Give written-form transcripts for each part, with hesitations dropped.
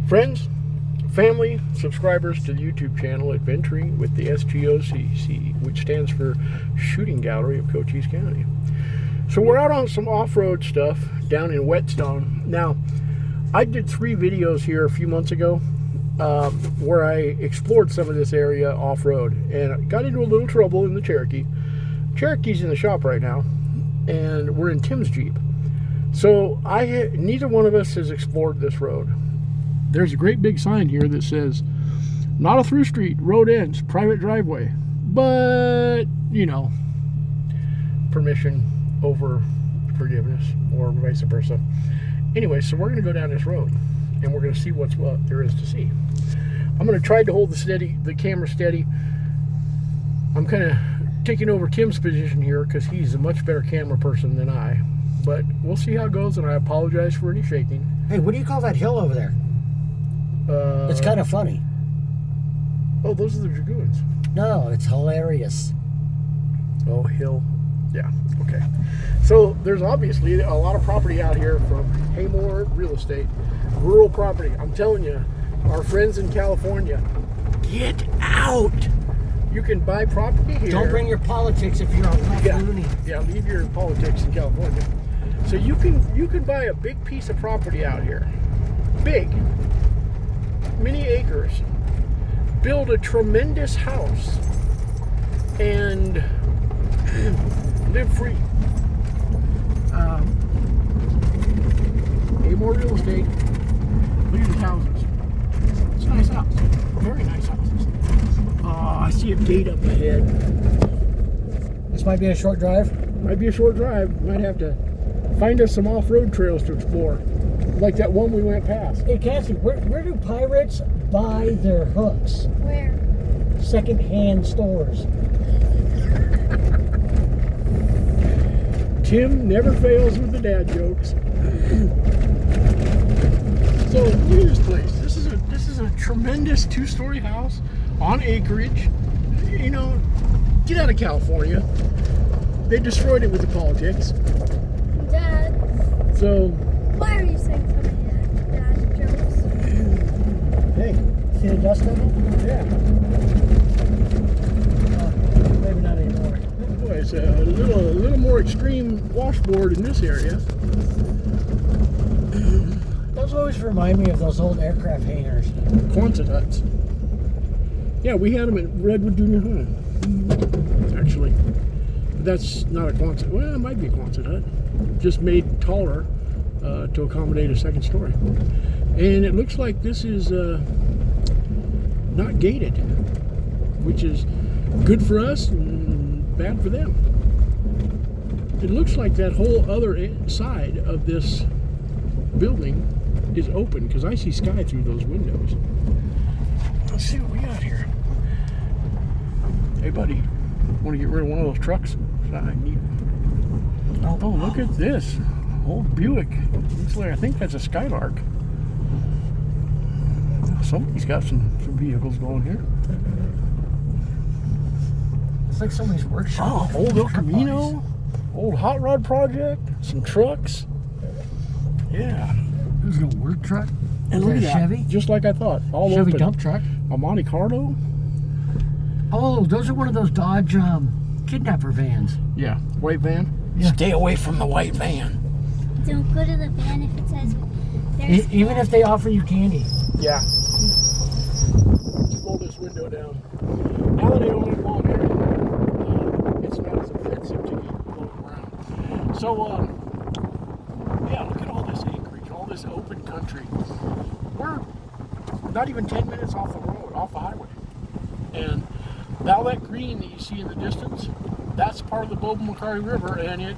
Friends, family, subscribers to the YouTube channel Adventuring with the S.G.O.C.C, which stands for Shooting Gallery of Cochise County. So we're out on some off-road stuff down in Whetstone. Now, I did 3 videos here a few months ago where I explored some of this area off-road, and I got into a little trouble in the Cherokee. Cherokee's in the shop right now, and we're in Tim's Jeep. So neither one of us has explored this road. There's a great big sign here that says, not a through street, road ends, private driveway. But, you know, permission over forgiveness, or vice versa. Anyway, so we're going to go down this road, and we're going to see what there is to see. I'm going to try to hold the camera steady. I'm kind of taking over Tim's position here because he's a much better camera person than I. But we'll see how it goes, and I apologize for any shaking. Hey, what do you call that hill over there? It's kind of funny. Oh, those are the Dragoons. No, it's hilarious. Oh, hill. Yeah, okay. So there's obviously a lot of property out here from Haymore Real Estate. Rural property. I'm telling you, our friends in California, get out. You can buy property here. Don't bring your politics if you're on loony. Yeah, leave your politics in California. So you can buy a big piece of property out here. Big. Many acres. Build a tremendous house and live free. Haymore Real Estate. Look at these houses. It's a nice house. Very nice houses. Oh, I see a gate up ahead. This might be a short drive. Might be a short drive. Might have to find us some off-road trails to explore. Like that one we went past. Hey, Cassie, where do pirates buy their hooks? Where? Second-hand stores. Tim never fails with the dad jokes. So look at this place. This is a tremendous 2-story house on acreage. You know, get out of California. They destroyed it with the politics. Dad. So. Why are you saying so many dad jokes? Hey, see the dust on it? Yeah. Maybe not anymore. Boy, it's a little more extreme washboard in this area. Those always remind me of those old aircraft hangars. Quonset huts. Yeah, we had them at Redwood Junior High. Actually, that's not a Quonset. Well, it might be a Quonset hut, just made taller to accommodate a second story. And it looks like this is not gated, which is good for us and bad for them. It looks like that whole other side of this building is open because I see sky through those windows. Let's see what we got here. Hey, buddy, want to get rid of one of those trucks? I need. Oh, look at this. Old Buick. Looks like, I think that's a Skylark. Somebody's got some vehicles going here. It's like somebody's workshop. Oh, old El Camino. Old hot rod project. Some trucks. Yeah. There's a work truck. And look at that. Chevy? Just like I thought. All Chevy open. dump truck. A Monte Carlo. Oh, those are one of those Dodge kidnapper vans. Yeah. White van. Yeah. Stay away from the white van. Don't go to the van if it says there's Even if they offer you candy. Yeah. Let's roll this window down. Now that I don't have long hair, it's not as offensive to keep blowing around. So, yeah, look at all this acreage, all this open country. We're not even 10 minutes off the road, off the highway. And all that green that you see in the distance, that's part of the Babocomari River, and it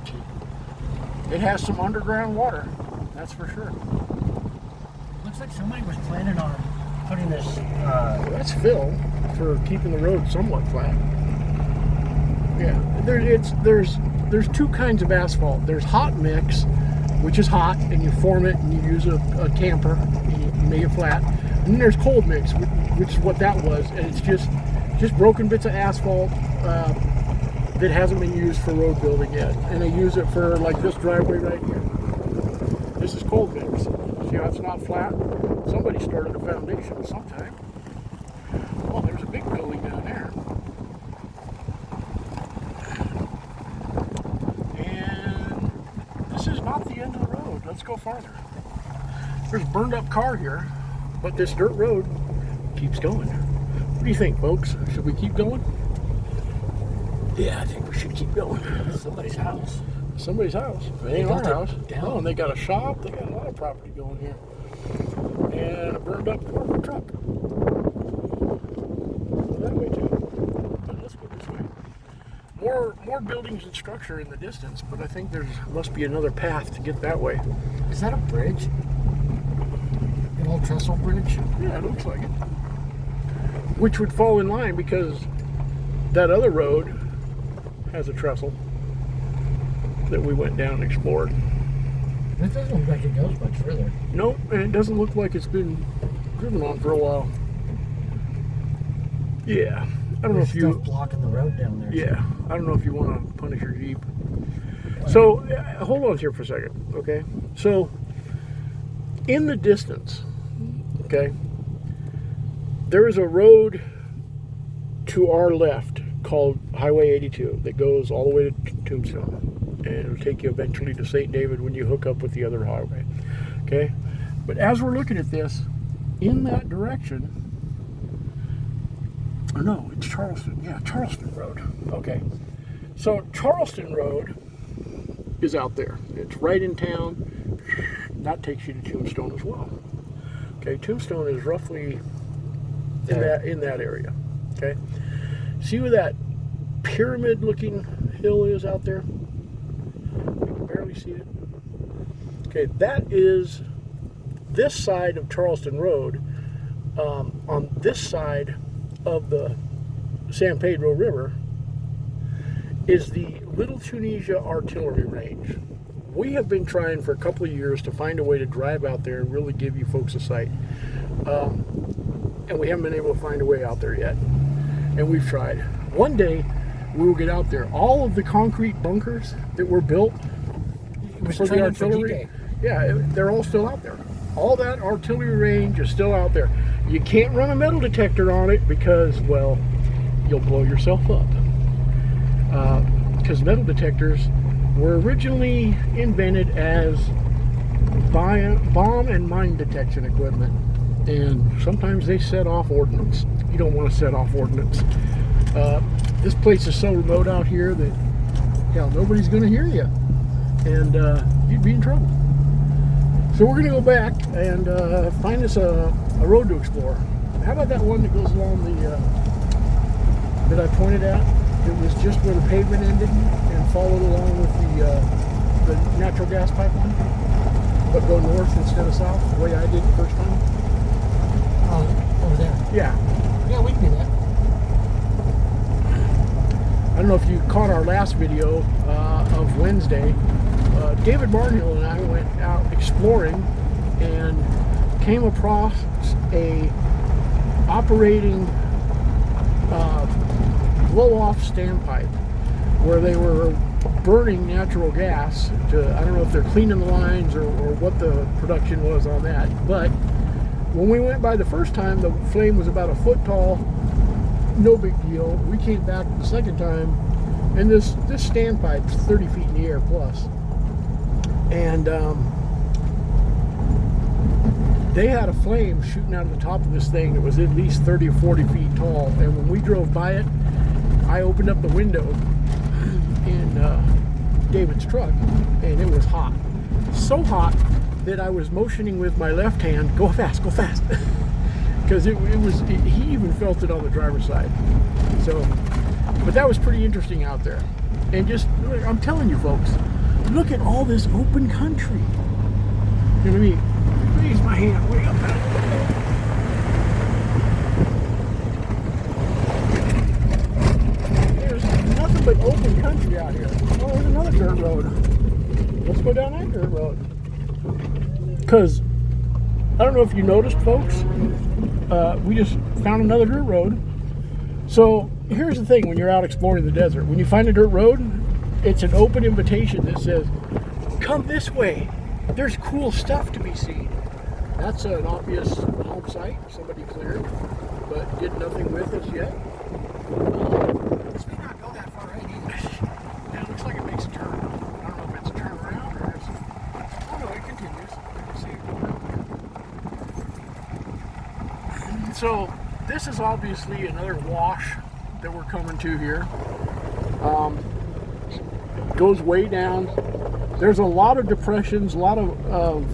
has some underground water. That's for sure. Looks like somebody was planning on putting this. That's fill for keeping the road somewhat flat. Yeah, there's 2 kinds of asphalt. There's hot mix, which is hot, and you form it and you use a tamper and you make it flat. And then there's cold mix, which is what that was, and it's just broken bits of asphalt that hasn't been used for road building yet. And they use it for like this driveway right here. This is cold mix. See how it's not flat? Somebody started a foundation sometime. Oh, there's a big building down there. And this is not the end of the road. Let's go farther. There's a burned up car here, but this dirt road keeps going. What do you think, folks? Should we keep going? Yeah, I think we should keep going. Somebody's house. Somebody's house. It ain't our house. Down. Oh, and they got a shop. They got a lot of property going here. And a burned up corporate truck. Go that way too. But let's go this way. More buildings and structure in the distance, but I think there must be another path to get that way. Is that a bridge? An old trestle bridge? Yeah, it looks like it. Which would fall in line because that other road has a trestle that we went down and explored. It doesn't look like it goes much further. Nope, and it doesn't look like it's been driven on for a while. Yeah, I don't know if you... stuff blocking the road down there. Yeah, I don't know if you want to punish your Jeep. So, hold on here for a second, okay? So, in the distance, okay, there is a road to our left called Highway 82 that goes all the way to Tombstone. And it'll take you eventually to St. David when you hook up with the other highway, okay? But as we're looking at this, in that direction, or no, it's Charleston. Yeah, Charleston Road. Okay. So Charleston Road is out there. It's right in town. That takes you to Tombstone as well. Okay, Tombstone is roughly in that area. Okay. See where that pyramid-looking hill is out there? You can barely see it. Okay, that is this side of Charleston Road. On this side of the San Pedro River is the Little Tunisia Artillery Range. We have been trying for a couple of years to find a way to drive out there and really give you folks a sight. And we haven't been able to find a way out there yet. And we've tried. One day, we will get out there. All of the concrete bunkers that were built for the artillery, yeah, they're all still out there. All that artillery range is still out there. You can't run a metal detector on it because, well, you'll blow yourself up. Because metal detectors were originally invented as bomb and mine detection equipment. And sometimes they set off ordnance. You don't want to set off ordnance. This place is so remote out here that, hell, nobody's going to hear you. And you'd be in trouble. So we're going to go back and find us a road to explore. How about that one that goes along the, that I pointed at? It was just where the pavement ended and followed along with the natural gas pipeline, but go north instead of south, the way I did the first time. Oh, over there. Yeah. Yeah, we can do that. I don't know if you caught our last video of Wednesday. David Barnhill and I went out exploring and came across a operating blow-off standpipe where they were burning natural gas to, I don't know if they're cleaning the lines or what the production was on that, but when we went by the first time, the flame was about a foot tall, no big deal. We came back the second time, and this standpipe's 30 feet in the air plus. And they had a flame shooting out of the top of this thing that was at least 30 or 40 feet tall. And when we drove by it, I opened up the window in David's truck, and it was hot. So hot that I was motioning with my left hand, go fast, because he even felt it on the driver's side. So, but that was pretty interesting out there. And just, I'm telling you folks, look at all this open country. You know what I mean? Raise my hand way up. There's nothing but open country out here. Oh, there's another dirt road. Let's go down that dirt road. Because, I don't know if you noticed, folks, we just found another dirt road. So, here's the thing when you're out exploring the desert. When you find a dirt road, it's an open invitation that says, come this way. There's cool stuff to be seen. That's an obvious home site somebody cleared, but did nothing with it yet. This may not go that far right either. Yeah, it looks like it makes a turn. I don't know if it's a turn around or it's... Oh no, it continues. I can see it going out. So this is obviously another wash that we're coming to here. Goes way down. There's a lot of depressions, a lot of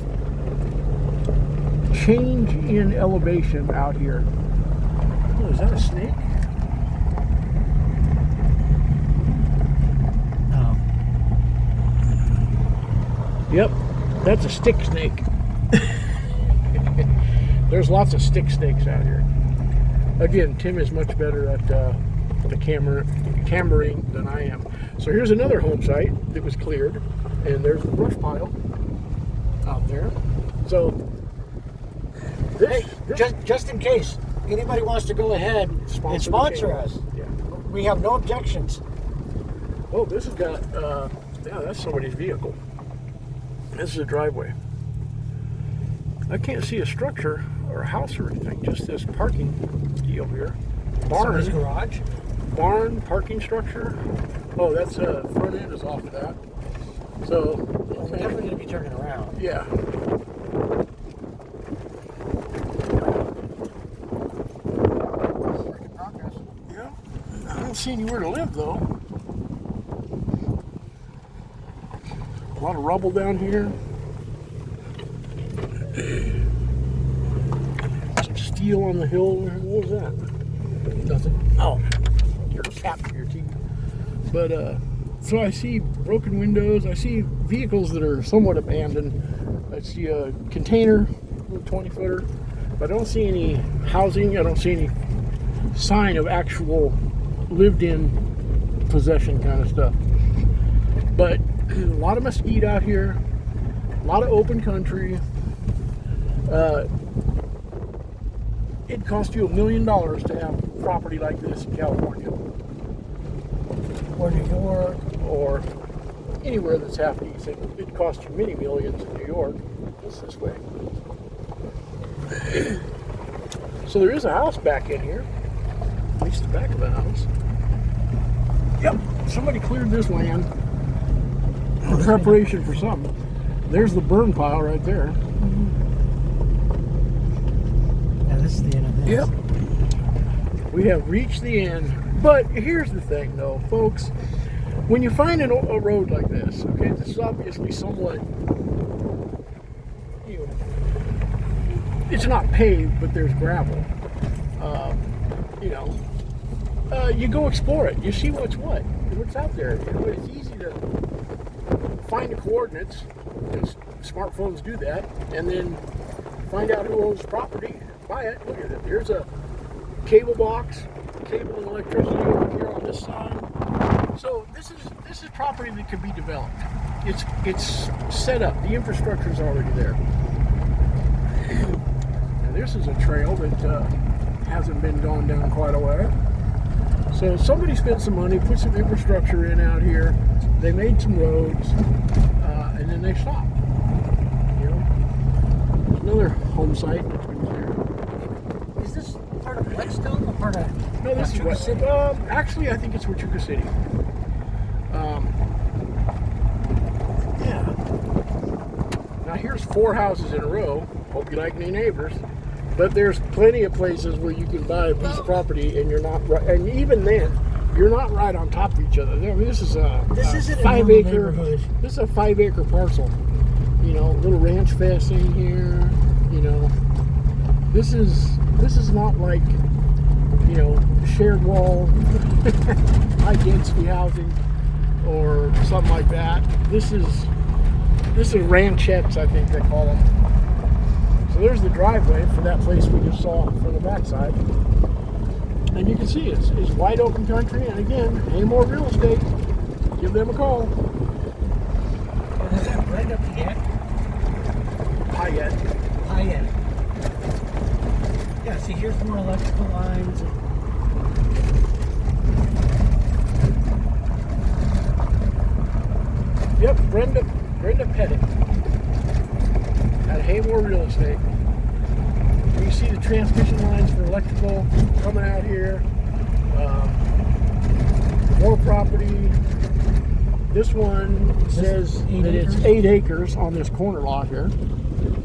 change in elevation out here. Oh, is that a snake? No. Yep, that's a stick snake. There's lots of stick snakes out here. Again, Tim is much better at the cameraing than I am. So here's another home site that was cleared, and there's the brush pile out there. So this, Just in case anybody wants to go ahead and sponsor us, yeah. we have no objections. Oh, this has got yeah, that's somebody's vehicle. This is a driveway. I can't see a structure or a house or anything, just this parking deal here. Somebody's garage. Barn, parking structure. Oh, that's front end is off of that. So Well, we're definitely going to be turning around. yeah. Work in progress. Yeah. I don't see anywhere to live though. A lot of rubble down here. Some steel on the hill. What was that? Nothing. Oh, your cap for your teeth. But so I see broken windows. I see vehicles that are somewhat abandoned. I see a container, a 20-footer. But I don't see any housing. I don't see any sign of actual lived-in possession kind of stuff. But a lot of mesquite out here. A lot of open country. It'd cost you $1 million to have property like this in California, Or New York. or anywhere that's half decent. It'd cost you many millions in New York. It's this way. So there is a house back in here, at least the back of the house. Yep, somebody cleared this land in preparation for something. There's the burn pile right there. Yeah, this is the end of this. Yep. We have reached the end. But here's the thing, though, folks. When you find a road like this, okay, this is obviously somewhat, you know, it's not paved, but there's gravel. You know, you go explore it. You see what's what's out there. You know, it's easy to find the coordinates, because smartphones do that, and then find out who owns the property, buy it. Look at it. Here's a cable box, cable and electricity over here on this side. So this is property that can be developed. It's set up. The infrastructure is already there. And this is a trail that hasn't been gone down quite a way. So somebody spent some money, put some infrastructure in out here. They made some roads, and then they stopped. You know, there's another home site that's been cleared. Is this part of Whetstone or part of No, this is Huachuca what. City? Actually, I think it's Huachuca City. Yeah. Now here's 4 houses in a row. Hope you like me neighbors. But there's plenty of places where you can buy a piece of property and you're not right. And even then, you're not right on top of each other. I mean, this is a isn't a 5 normal acre. neighborhood. This is a 5 acre parcel. You know, little ranch fest in here. You know, this is not like, you know, shared wall, high density housing, or something like that. This is ranchettes, I think they call them. So there's the driveway for that place we just saw from the backside. And you can see it's wide open country. And again, any more real estate, give them a call. And is that right up yet? High-end. High end. Yeah, see, here's more electrical lines. Yep, Brenda Pettit at Haymore Real Estate. see the transmission lines for electrical coming out here. More property. This one says that it's 8 acres on this corner lot here.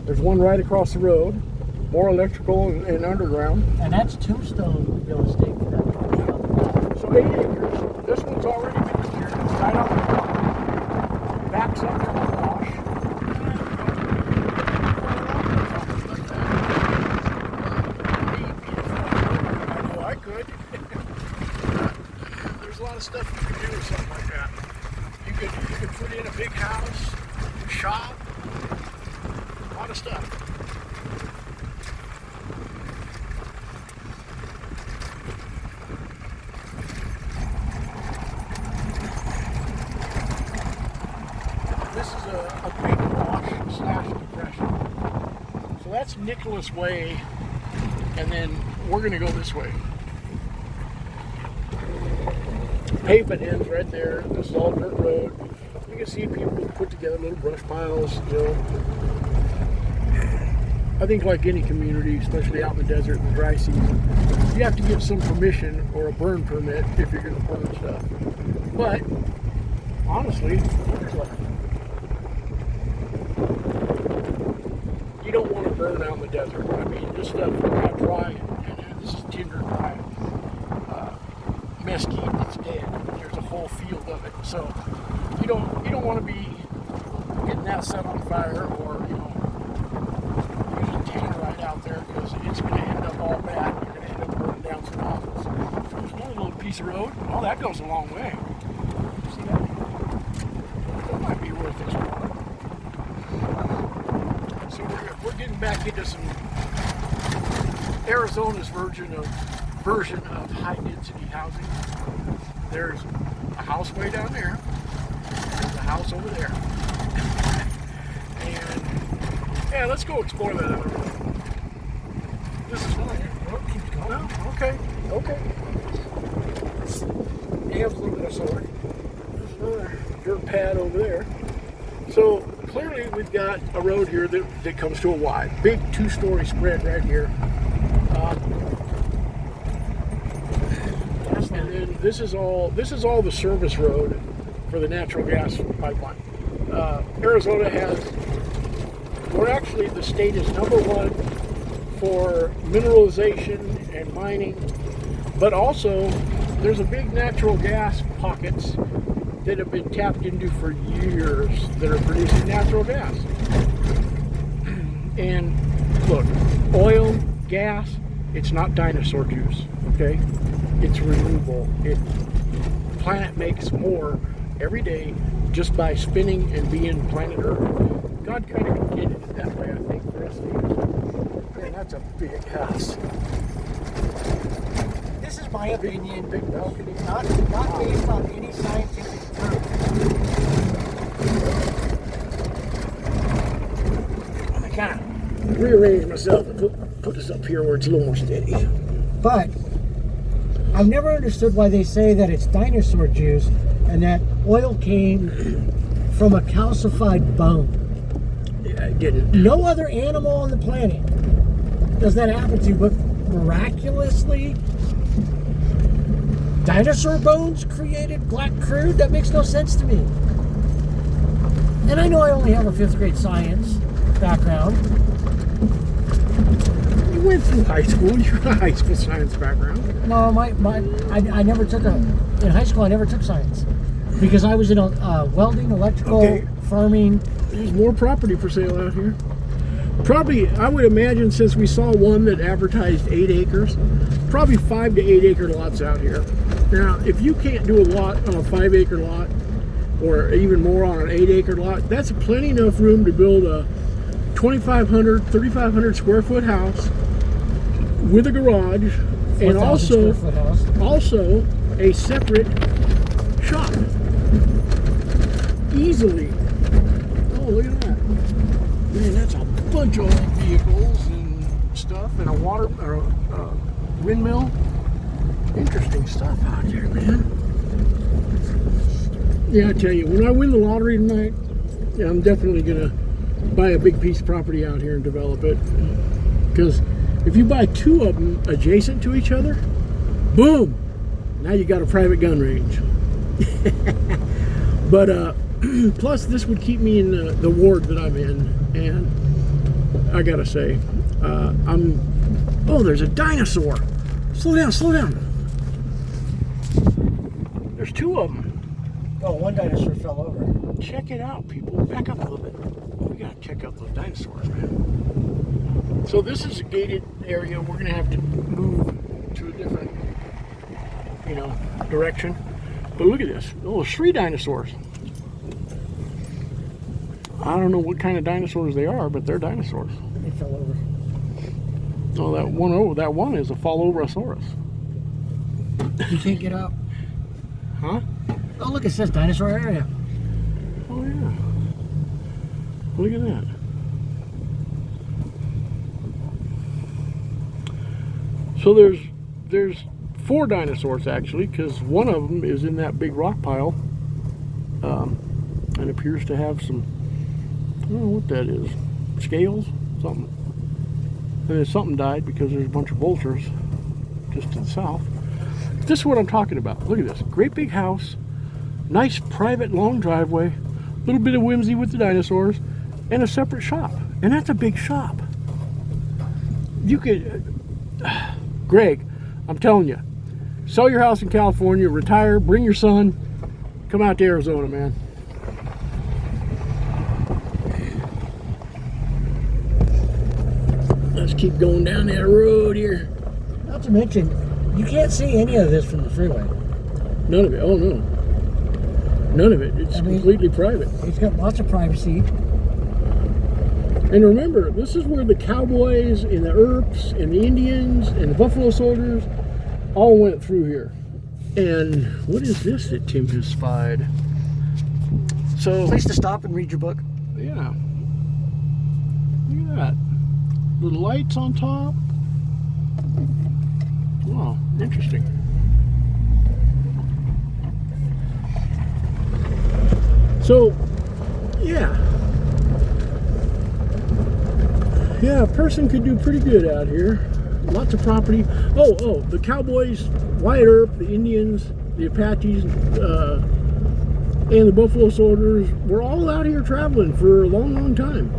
There's one right across the road. More electrical and underground. And that's tombstone real estate for that. So 8 acres. This one's already been cleared. It's right off the property. Backs up to the wash. I know I could. There's a lot of stuff you could do with something like that. You could put in a big house, shop, a lot of stuff. This is a big wash / depression. So that's Nicholas Way, and then we're going to go this way. Pavement ends right there. This is all dirt road. You can see people put together little brush piles, you know. I think like any community, especially out in the desert in the dry season, you have to get some permission or a burn permit if you're going to burn stuff. But honestly, you don't want to burn out in the desert. I mean, this stuff got dry, and this is tinder dry. Mesquite that's dead. There's a whole field of it. So you don't want to be getting that set on fire or using tannerite out there because it's going to end up all bad. You're going to end up burning down some houses. There's another little piece of road. Oh, that goes a long way. See that? That might be worth exploring. So we're getting back into some Arizona's version of high density housing. There's a house way down there. There's a house over there. And yeah, let's go explore that other road. This is nice. Oh, keeps going. Oh, okay. He has a little bit of sword. There's another dirt pad over there. So clearly we've got a road here that comes to a Y. Big 2-story spread right here. And then this is all the service road for the natural gas pipeline. Arizona we're actually, the state is #1 for mineralization and mining, but also there's a big natural gas pockets that have been tapped into for years that are producing natural gas. And look, oil, gas, it's not dinosaur juice, okay? It's renewable. The planet makes more every day just by spinning and being planet Earth. God kind of intended it that way, I think, for us to use. Man, that's a big house. This is my opinion, Big balcony. not based on any scientific proof. I kind of rearrange myself and put this up here where it's a little more steady. But I've never understood why they say that it's dinosaur juice and that oil came from a calcified bone. Yeah, I didn't. No other animal on the planet does that happen to, but miraculously, dinosaur bones created black crude? That makes no sense to me. And I know I only have a 5th grade science background. You went through high school. You got a high school science background. No, I never took in high school I never took science because I was in welding, electrical, farming. There's more property for sale out here. Probably, I would imagine, since we saw one that advertised 8 acres, probably 5 to 8 acre lots out here. Now, if you can't do a lot on a 5 acre lot, or even more on an 8 acre lot, that's plenty enough room to build a 2,500, 3,500 square foot house with a garage, and also a separate shop. Easily. Oh, look at that. Man, that's a bunch of old vehicles and stuff, and a windmill. Interesting stuff out here, man. Yeah, I tell you, when I win the lottery tonight, yeah, I'm definitely gonna buy a big piece of property out here and develop it. Because If you buy two of them adjacent to each other, boom, now you got a private gun range. But plus this would keep me in the ward that I'm in, and I gotta say, oh, there's a dinosaur. Slow down, slow down. There's two of them. Oh, one dinosaur fell over. Check it out, people. Back up a little bit. We gotta check out those dinosaurs, man. So this is a gated area. We're gonna have to move to a different, direction. But look at this. Oh, 3 dinosaurs. I don't know what kind of dinosaurs they are, but they're dinosaurs. They fell over. Oh, that one is a fallobrasaurus. You can't get up. Huh? Oh, look, it says dinosaur area. Oh, yeah. Look at that. So there's 4 dinosaurs, actually, because one of them is in that big rock pile and appears to have some, I don't know what that is, scales, something. And then something died because there's a bunch of vultures just to the south. This is what I'm talking about. Look at this. Great big house. Nice private long driveway, a little bit of whimsy with the dinosaurs, and a separate shop. And that's a big shop. You could, Greg, I'm telling you, sell your house in California, retire, bring your son, come out to Arizona, man. Let's keep going down that road here. Not to mention, you can't see any of this from the freeway. None of it. Oh, no. None of it. It's completely private. It's got lots of privacy. And remember, this is where the cowboys and the Earps and the Indians and the Buffalo Soldiers all went through here. And what is this that Tim has spied? So, Place to stop and read your book. yeah. Look at that. Little lights on top. Wow, interesting. So, yeah, a person could do pretty good out here. Lots of property. Oh, the cowboys, Wyatt Earp, the Indians, the Apaches, and the Buffalo Soldiers were all out here traveling for a long, long time.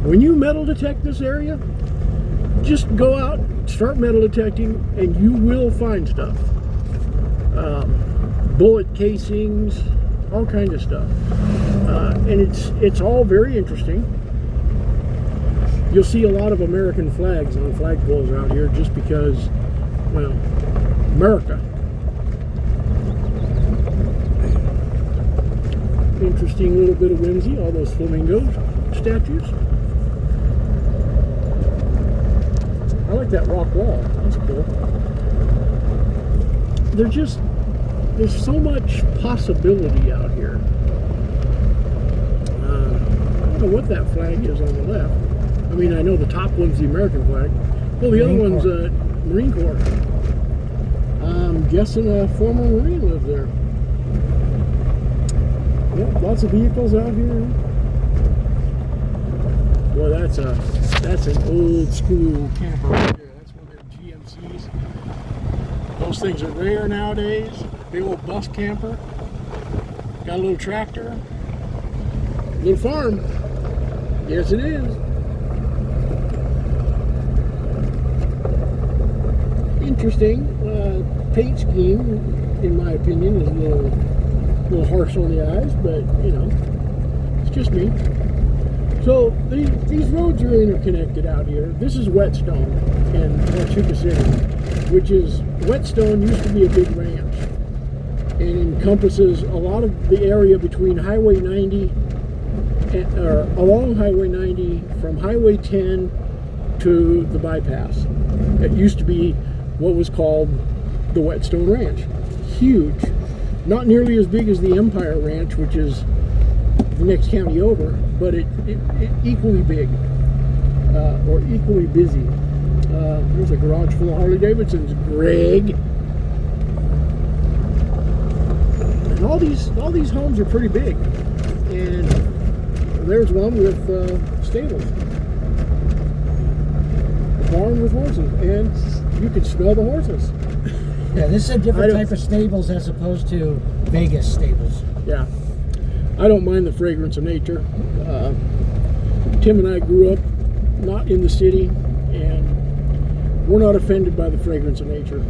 When you metal detect this area, just go out, start metal detecting, and you will find stuff. Bullet casings, all kinds of stuff. And it's all very interesting. You'll see a lot of American flags on flagpoles around here just because, well, America. Interesting little bit of whimsy, all those flamingo statues. I like that rock wall. That's cool. There's so much possibility out here. I don't know what that flag is on the left. I mean, I know the top one's the American flag. Well, the other one's Marine Corps. I'm guessing a former Marine lived there. Yep, lots of vehicles out here. Boy, that's an old school camper right there. That's one of their GMCs. Those things are rare nowadays. Big old bus camper. Got a little tractor. Little farm. Yes, it is. Interesting. Paint scheme, in my opinion, is a little harsh on the eyes, but it's just me. So these roads are interconnected out here. This is Whetstone in Huachuca City, which is, Whetstone used to be a big ranch and encompasses a lot of the area between Highway 90 or along Highway 90 from Highway 10 to the bypass. It used to be what was called the Whetstone Ranch. Huge. Not nearly as big as the Empire Ranch, which is the next county over, but it equally big or equally busy. There's a garage full of Harley Davidsons, Greg. And all these homes are pretty big. And there's one with stables. barn with horses, and you can smell the horses. Yeah, this is a I different don't- type of stables as opposed to Vegas stables. Yeah, I don't mind the fragrance of nature. Tim and I grew up not in the city, and we're not offended by the fragrance of nature.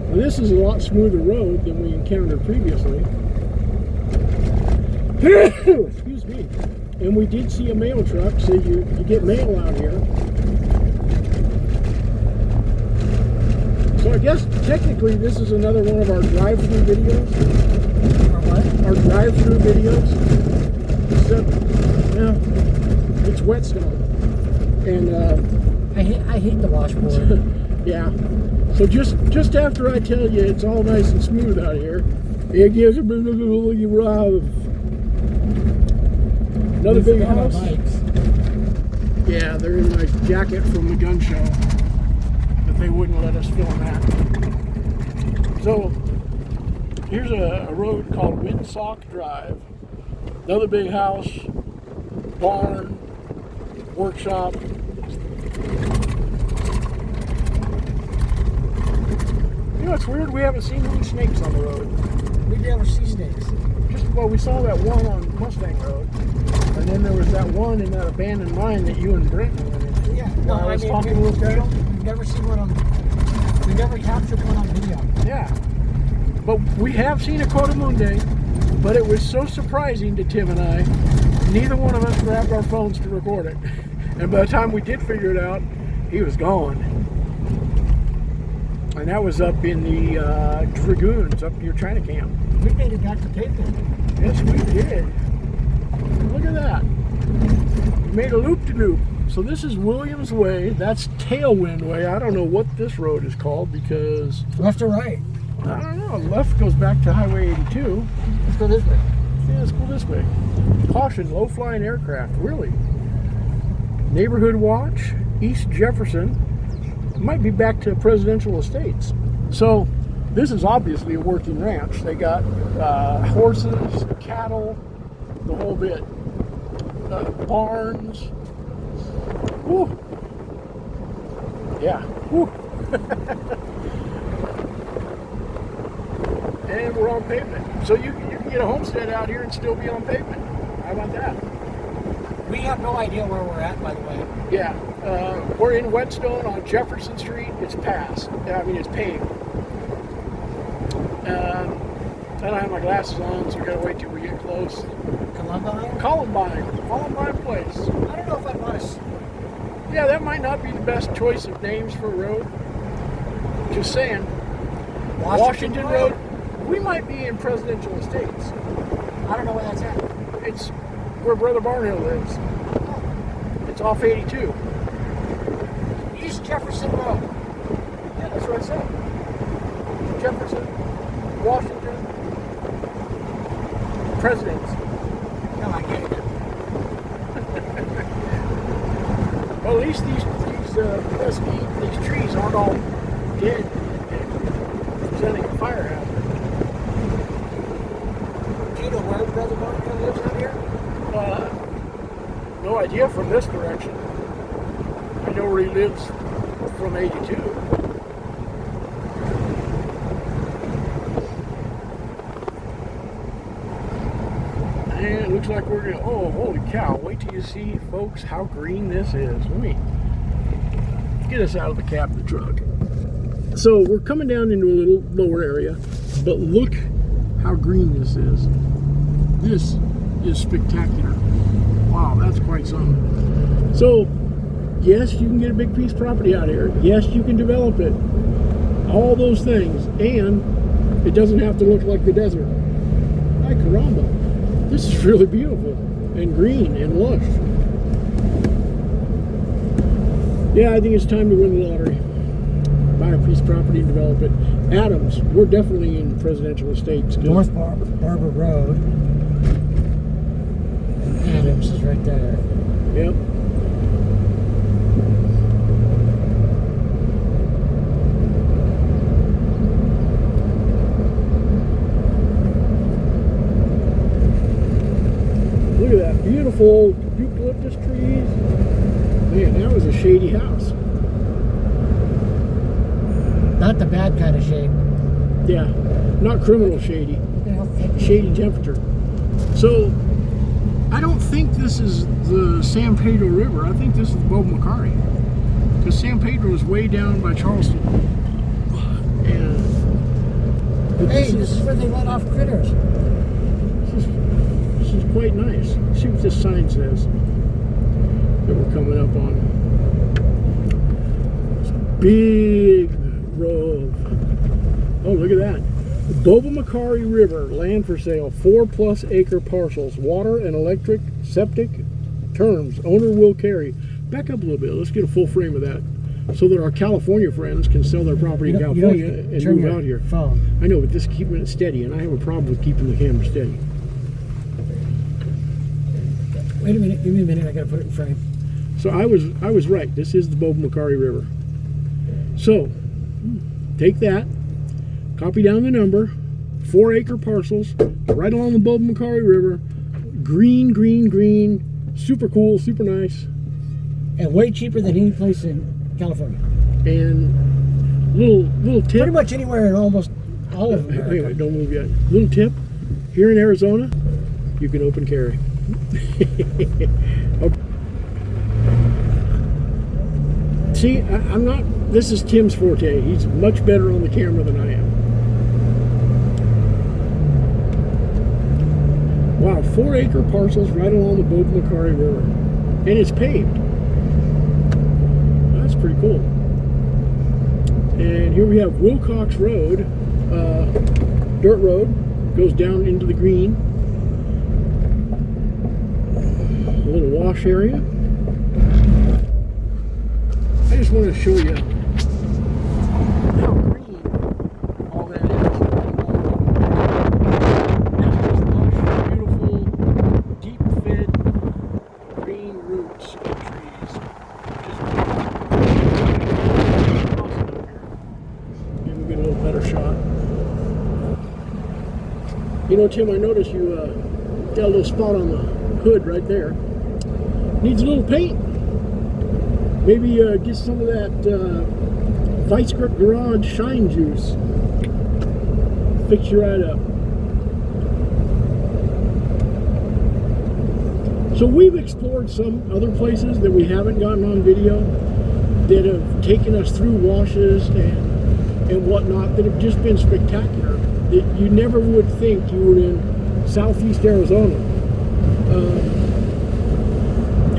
Now, this is a lot smoother road than we encountered previously. Excuse me. And we did see a mail truck, so you get mail out here. So I guess technically this is another one of our drive-through videos. Or what? Our drive-through videos. Except, well, it's Whetstone. And I hate the washboard. yeah. So just after I tell you it's all nice and smooth out here, it gives a little another big house. Yeah, they're in my jacket from the gun show, but they wouldn't let us film that. So here's a road called Windsock Drive. Another big house, barn, workshop. You know, it's weird, we haven't seen any snakes on the road. We never see snakes. Well, we saw that one on Mustang Road, and then there was that one in that abandoned mine that you and Brent went into. Yeah, While I was talking to those guys. we've never seen one on. We never captured one on video. Yeah, but we have seen a Cotamunde, but it was so surprising to Tim and I, neither one of us grabbed our phones to record it. And by the time we did figure it out, he was gone. And that was up in the Dragoons, up near China Camp. We made it back to pavement. Yes, we did. Look at that. We made a loop-de-loop. So this is Williams Way. That's Tailwind Way. I don't know what this road is called because... Left or right? I don't know. Left goes back to Highway 82. Let's go this way. Yeah, let's go this way. Caution, low-flying aircraft. Really? Neighborhood watch, East Jefferson. It might be back to Presidential Estates. So this is obviously a working ranch. They got horses, cattle, the whole bit. Barns. Woo. Yeah. Woo. And we're on pavement. So you can get a homestead out here and still be on pavement. How about that? We have no idea where we're at, by the way. Yeah. We're in Whetstone on Jefferson Street. It's paved. It's paved. I don't have my glasses on, so we gotta wait till we get close. Columbine? Columbine Place. I don't know if I want to. Yeah, that might not be the best choice of names for a road. Just saying. Washington Road. We might be in Presidential Estates. I don't know where that's at. It's where Brother Barnhill lives. It's off 82. East Jefferson Road. Yeah, that's what I said. Jefferson, Washington, Presidents. No, I get it. Well, at least these trees aren't all dead and presenting a fire hazard. Do you know where Brother Barnhill lives out here? No idea from this direction. I know where he lives from 82. And it looks like we're gonna, oh, holy cow, wait till you see, folks, how green this is. Let me get us out of the cab of the truck. So we're coming down into a little lower area, but look how green this is. This is spectacular. Wow, that's quite something. So, yes, you can get a big piece of property out here. Yes, you can develop it. All those things. And it doesn't have to look like the desert. Ay caramba. This is really beautiful and green and lush. Yeah, I think it's time to win the lottery. Buy a piece of property and develop it. Adams, we're definitely in Presidential Estates. North Barber Road. And Adams is right there. Yep. Look at that beautiful eucalyptus eucalyptus trees. Man, that was a shady house. Not the bad kind of shade. Yeah, not criminal shady. Yeah. Shady temperature. So, I don't think this is the San Pedro River. I think this is the Babocomari. Because San Pedro is way down by Charleston. And Hey, this is where they let off critters. This is quite nice. See what this sign says that we're coming up on. It's a big row of, oh, look at that. Babocomari River, land for sale, 4+ acre parcels, water and electric, septic, terms, owner will carry. Back up a little bit, let's get a full frame of that so that our California friends can sell their property in California and move out here. Phone. I know, but this is keeping it steady, and I have a problem with keeping the camera steady. Wait a minute, give me a minute, I gotta put it in frame. So I was right, this is the Babocomari River. So, take that, copy down the number, 4 acre parcels, right along the Babocomari River, green, green, green, super cool, super nice. And way cheaper than any place in California. And little tip. Pretty much anywhere in almost all of America. Wait, don't move yet. Little tip, here in Arizona, you can open carry. Okay. See, I'm not, this is Tim's forte. He's much better on the camera than I am. Wow, 4 acre parcels right along the Babocomari River. And it's paved. That's pretty cool. And here we have Wilcox Road, dirt road, goes down into the green. A little wash area. I just want to show you how green all that is. Just lush, beautiful, deep-fed green roots and trees. Just awesome up here. Maybe we'll get a little better shot. You know, Tim, I noticed you got a little spot on the hood right there. Needs a little paint. Maybe get some of that Vice Grip Garage Shine Juice. Fix you right up. So we've explored some other places that we haven't gotten on video that have taken us through washes and whatnot that have just been spectacular. That you never would think you were in southeast Arizona.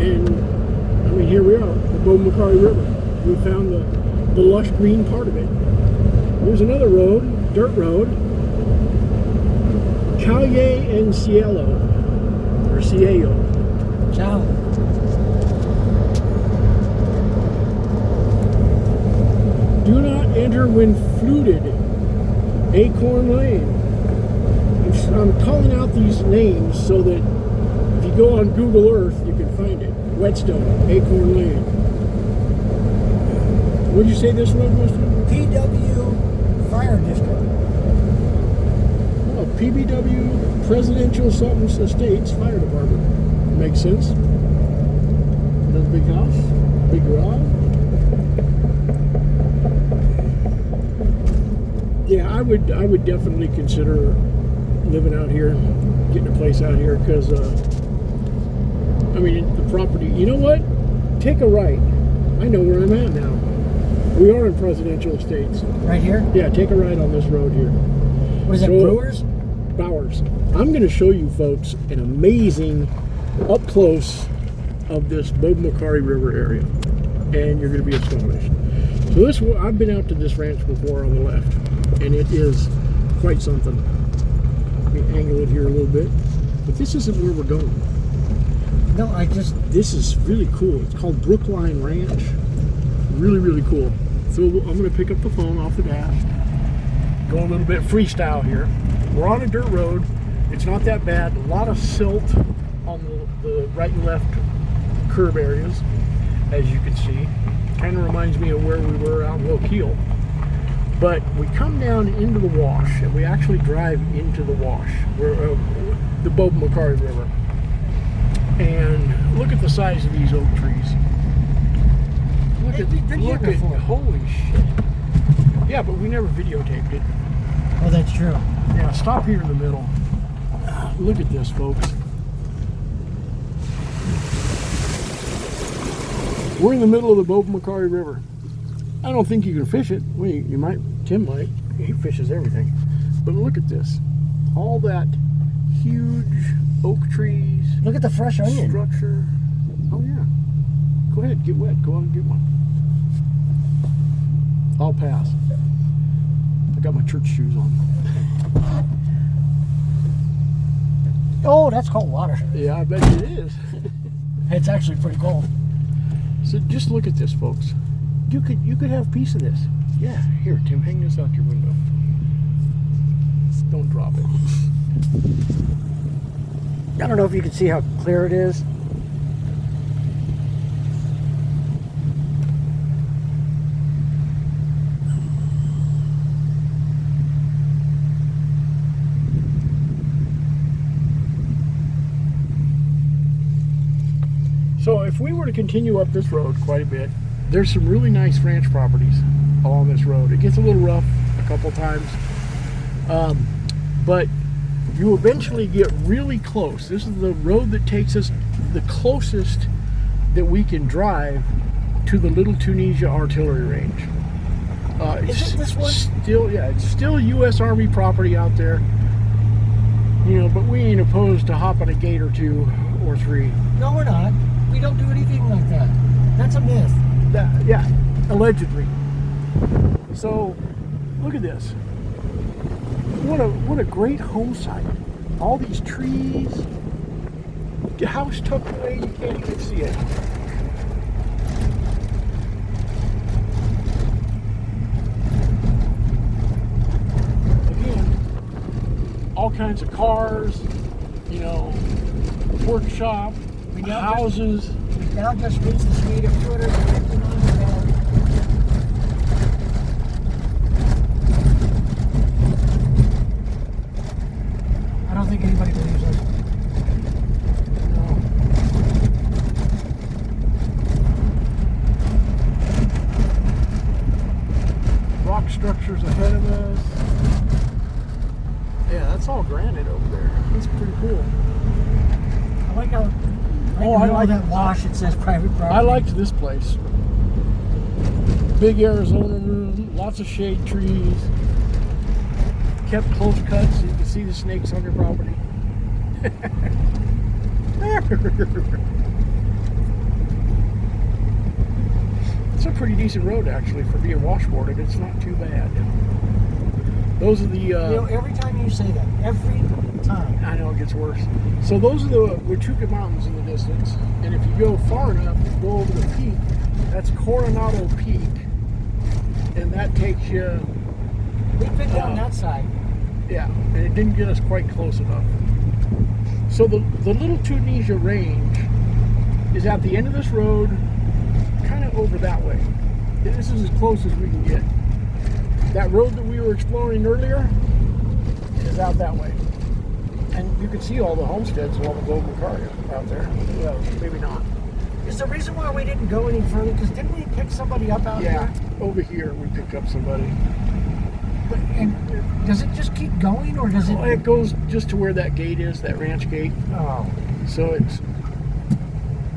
And I mean, here we are, the Babocomari River. We found the lush green part of it. Here's another road, dirt road, Calle and Cielo, or Cielo. Ciao. Do not enter when fluted. Acorn Lane. I'm calling out these names so that if you go on Google Earth, you can find it. Whetstone, Acorn Lane. What did you say this road was? PW Fire District. Oh, PBW, Presidential Something Estates Fire Department. Makes sense. Another big house, big garage. Yeah, I would definitely consider living out here, getting a place out here, because I mean, the property, you know what? Take a right. I know where I'm at now. We are in Presidential Estates. Right here? Yeah, take a right on this road here. What is that, Brewers? Bowers. I'm going to show you folks an amazing up close of this Babocomari River area. And you're going to be astonished. So this, I've been out to this ranch before on the left. And it is quite something. Let me angle it here a little bit. But this isn't where we're going. No, This is really cool. It's called Brookline Ranch. Really, really cool. So I'm going to pick up the phone off the dash. Go a little bit freestyle here. We're on a dirt road. It's not that bad. A lot of silt on the right and left curb areas, as you can see. Kind of reminds me of where we were out in Loquil. But we come down into the wash, and we actually drive into the wash. We're the Babocomari River. And look at the size of these oak trees. Look Hey, at, we've been here look at, before. holy shit. Yeah, but we never videotaped it. Oh, that's true. Yeah, stop here in the middle. Look at this, folks. We're in the middle of the Babocomari River. I don't think you can fish it. Well, you might. Tim might. He fishes everything. But look at this. All that huge oak trees. Look at the fresh onion. Structure. Oh, yeah. Go ahead, get wet. Go on and get one. I'll pass. I got my church shoes on. Oh, that's cold water. Yeah, I bet it is. It's actually pretty cold. So just look at this, folks. You could have a piece of this. Yeah, here, Tim, hang this out your window. Don't drop it. I don't know if you can see how clear it is. So if we were to continue up this road quite a bit, there's some really nice ranch properties along this road. It gets a little rough a couple times, but you eventually get really close. This is the road that takes us the closest that we can drive to the Little Tunisia Artillery Range. Is it this one? Still, yeah, it's still U.S. Army property out there. You know, but we ain't opposed to hopping a gate or two or three. No, we're not. We don't do anything like that. That's a myth. Yeah, allegedly. So, look at this. What a great home site. All these trees. The house tucked away, you can't even see it. Again, all kinds of cars, you know, workshop, houses. We now just reached the speed of 250 miles an hour. I don't think anybody believes us. No. Rock structures ahead of us. Yeah, that's all granite over there. That's pretty cool. I like how I like that wash. It says private property. I liked this place. Big Arizona room, lots of shade trees. Kept close cut so you can see the snakes on your property. It's a pretty decent road actually for being washboarded. It's not too bad. Those are the. You know, every time you say that, every time. I know it gets worse. So those are the Huachuca Mountains in the distance, and if you go far enough, go over the peak. That's Coronado Peak, and that takes you. We've been down that side. Yeah, and it didn't get us quite close enough. So the Little Tunisia Range is at the end of this road, kind of over that way. This is as close as we can get. That road that we were exploring earlier is out that way. And you can see all the homesteads along the Babocomari out there. Well, maybe not. Is the reason why we didn't go any further because didn't we pick somebody up out Yeah, there? over here we picked up somebody. But, and does it just keep going or does it? Well, it goes just to where that gate is, that ranch gate. Oh. So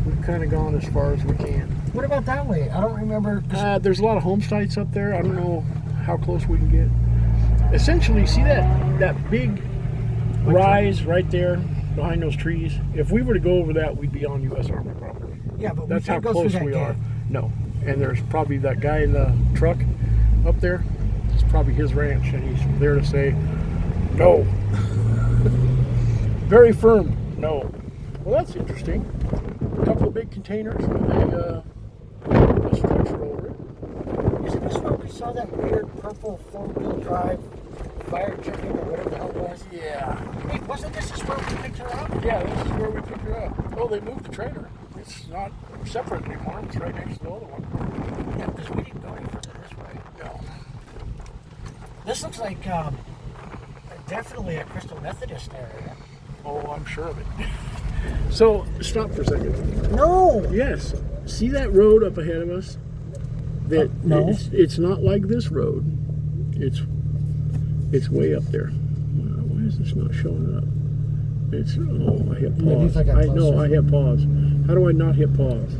we've kind of gone as far as we can. What about that way? I don't remember. There's a lot of home sites up there. I don't know how close we can get. Essentially, see that big rise right there behind those trees? If we were to go over that, we'd be on U.S. Army property. Yeah, but That's we how can't go through close that we gate. are. No. And there's probably that guy in the truck up there. It's probably his ranch, and he's there to say, no. Very firm, no. Well, that's interesting. A couple of big containers with a structure over it. Isn't this where we saw that weird purple four-wheel drive fire chicken or whatever the hell it was? Yeah. Wait, wasn't this where we picked her up? Yeah, this is where we picked her up. Oh, they moved the trailer. It's not separate anymore. It's right next to the other one. Yeah, because we didn't go any further this way. No. This looks like definitely a Crystal Methodist area. Oh, I'm sure of it. So stop for a second. No. Yes. See that road up ahead of us? That no. It's not like this road. It's way up there. Why is this not showing up? I hit pause. Maybe if I got I closer. hit pause. How do I not hit pause?